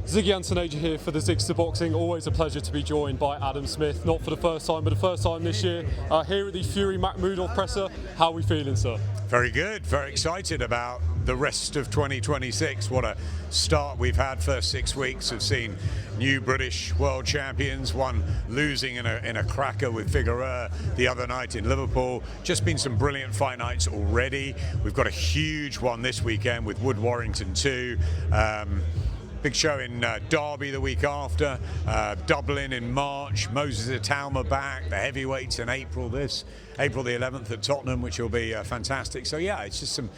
Ziggy Antonaja here for the Zigster Boxing. Always a pleasure to be joined by Adam Smith, not for the first time, but the first time this year. Here at the Fury Makhmudov presser, how are we feeling, sir? Very good, very excited about the rest of 2026. What a start we've had. First 6 weeks have seen new British world champions, one losing in a cracker with Figueroa the other night in Liverpool. Just been some brilliant fight nights already. We've got a huge one this weekend with Wood Warrington 2. Big show in Derby the week after, Dublin in March, Moses Italma back, the heavyweights in April the 11th at Tottenham, which will be fantastic. So yeah, it's just some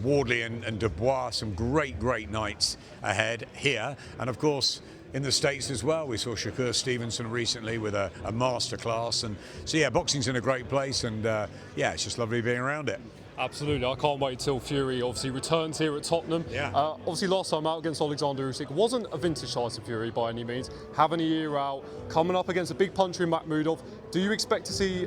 Wardley and Dubois, some great nights ahead here. And of course, in the States as well, we saw Shakur Stevenson recently with a masterclass. And so yeah, boxing's in a great place, and yeah, it's just lovely being around it. Absolutely, I can't wait till Fury obviously returns here at Tottenham. Yeah. Obviously last time out against Alexander Usyk wasn't a vintage Tyson Fury by any means. Having a year out, coming up against a big puncher in Makhmudov, do you expect to see,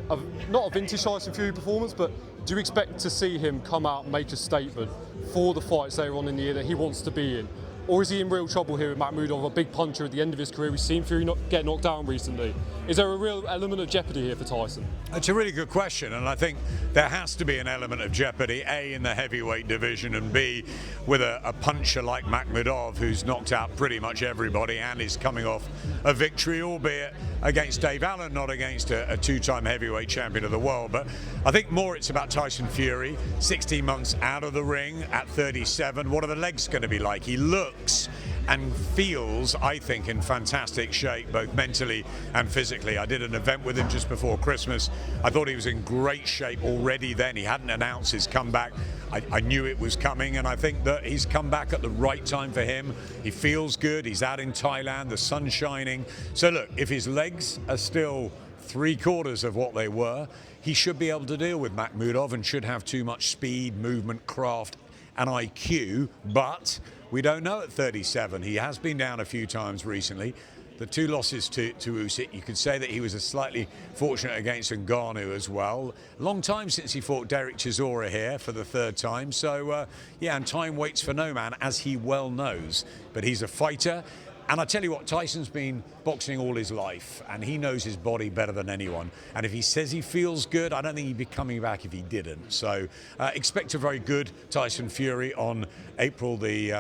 not a vintage Tyson Fury performance, but do you expect to see him come out and make a statement for the fights later on in the year that he wants to be in? Or is he in real trouble here with Makhmudov, a big puncher at the end of his career? We've seen Fury get knocked down recently. Is there a real element of jeopardy here for Tyson? It's a really good question, and I think there has to be an element of jeopardy, A, in the heavyweight division, and B, with a puncher like Makhmudov, who's knocked out pretty much everybody and is coming off a victory, albeit against Dave Allen, not against a two-time heavyweight champion of the world. But I think more it's about Tyson Fury, 16 months out of the ring at 37. What are the legs going to be like? He looks and feels, I think, in fantastic shape, both mentally and physically. I did an event with him just before Christmas. I thought he was in great shape already then. He hadn't announced his comeback. I knew it was coming, and I think that he's come back at the right time for him. He feels good. He's out in Thailand. The sun's shining. So look, if his legs are still 3/4 of what they were, he should be able to deal with Makhmudov and should have too much speed, movement, craft, and IQ, but we don't know at 37. He has been down a few times recently. The 2 losses to Usyk, you could say that he was a slightly fortunate against Ngannou as well. Long time since he fought Derek Chisora here for the 3rd time. So yeah, and time waits for no man, as he well knows. But he's a fighter. And I tell you what, Tyson's been boxing all his life, and he knows his body better than anyone. And if he says he feels good, I don't think he'd be coming back if he didn't. So expect a very good Tyson Fury on April the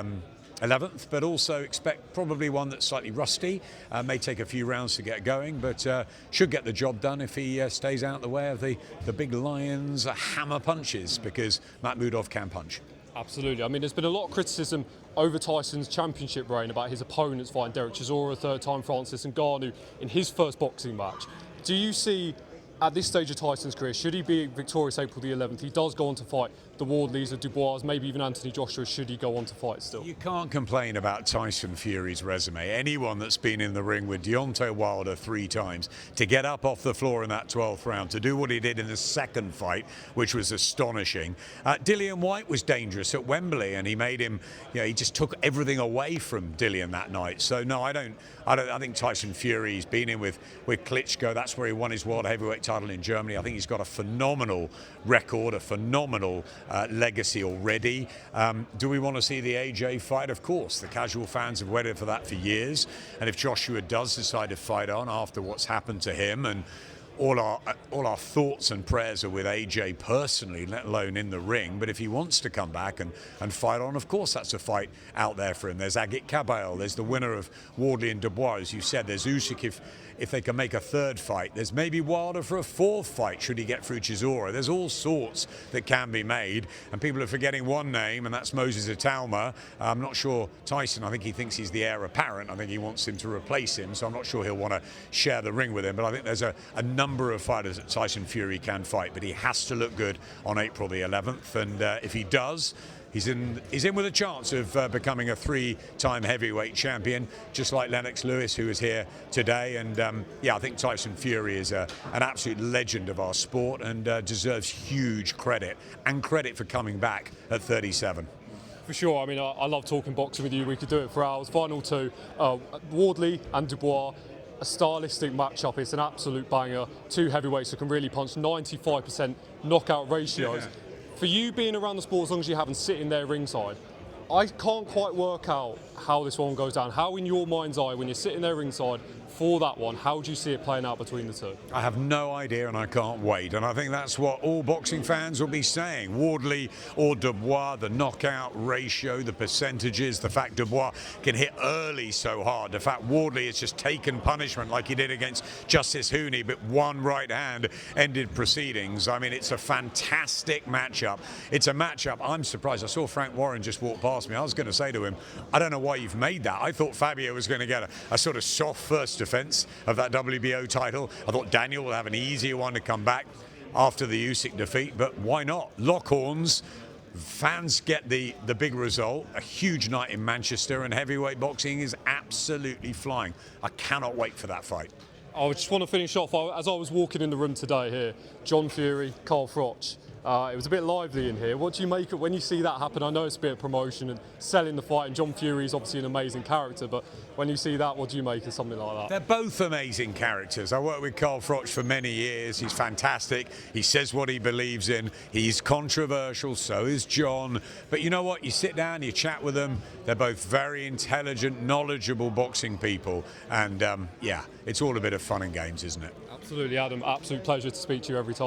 11th, but also expect probably one that's slightly rusty. May take a few rounds to get going, but should get the job done if he stays out of the way of the big Lions' hammer punches, because Makhmudov can punch. Absolutely. I mean, there's been a lot of criticism over Tyson's championship reign about his opponents fighting Derek Chisora, 3rd time Francis Ngannou in his first boxing match. Do you see, at this stage of Tyson's career, should he be victorious April the 11th, he does go on to fight the Wardleys, the Dubois, maybe even Anthony Joshua, should he go on to fight still? You can't complain about Tyson Fury's resume. Anyone that's been in the ring with Deontay Wilder 3 times, to get up off the floor in that 12th round, to do what he did in the 2nd fight, which was astonishing. Dillian Whyte was dangerous at Wembley, and he made him, he just took everything away from Dillian that night. So no, I think Tyson Fury's been in with Klitschko. That's where he won his world heavyweight title in Germany. I think he's got a phenomenal record, a phenomenal legacy already. Do we want to see the AJ fight? Of course. The casual fans have waited for that for years. And if Joshua does decide to fight on after what's happened to him, and all our thoughts and prayers are with AJ personally, let alone in the ring. But if he wants to come back and fight on, of course that's a fight out there for him. There's Agit Kabayel, there's the winner of Wardley and Dubois, as you said. There's Usyk if they can make a 3rd fight. There's maybe Wilder for a 4th fight should he get through Chisora. There's all sorts that can be made, and people are forgetting one name, and that's Moses Italma. I'm not sure Tyson, I think he thinks he's the heir apparent. I think he wants him to replace him, so I'm not sure he'll want to share the ring with him. But I think there's a number of fighters that Tyson Fury can fight, but he has to look good on April the 11th, and if he does, he's in with a chance of becoming a 3-time heavyweight champion, just like Lennox Lewis, who is here today. And yeah, I think Tyson Fury is an absolute legend of our sport, and deserves huge credit, and credit for coming back at 37. For sure. I mean, I love talking boxing with you. We could do it for hours. Final 2, Wardley and Dubois. A stylistic matchup. It's an absolute banger. 2 heavyweights that can really punch, 95% knockout ratios. Yeah. For you being around the sport as long as you have and sitting there ringside, I can't quite work out how this one goes down. How, in your mind's eye, when you're sitting there ringside for that one, how do you see it playing out between the two? I have no idea, and I can't wait. And I think that's what all boxing fans will be saying. Wardley or Dubois, the knockout ratio, the percentages, the fact Dubois can hit early so hard, the fact Wardley has just taken punishment like he did against Justice Hooney, but one right hand ended proceedings. I mean, it's a fantastic matchup. It's a matchup. I'm surprised. I saw Frank Warren just walk past me. I was going to say to him, I don't know why you've made that. I thought Fabio was going to get a sort of soft first defense of that WBO title. I thought Daniel will have an easier one to come back after the Usyk defeat, but why not? Lock horns. Fans get the big result. A huge night in Manchester, and heavyweight boxing is absolutely flying. I cannot wait for that fight. I just want to finish off, as I was walking in the room today here, John Fury, Carl Froch. It was a bit lively in here. What do you make of when you see that happen? I know it's a bit of promotion and selling the fight, and John Fury is obviously an amazing character, but when you see that, what do you make of something like that? They're both amazing characters. I worked with Carl Froch for many years. He's fantastic. He says what he believes in. He's controversial, so is John. But you know what? You sit down, you chat with them. They're both very intelligent, knowledgeable boxing people. And yeah, it's all a bit of fun and games, isn't it? Absolutely, Adam. Absolute pleasure to speak to you every time.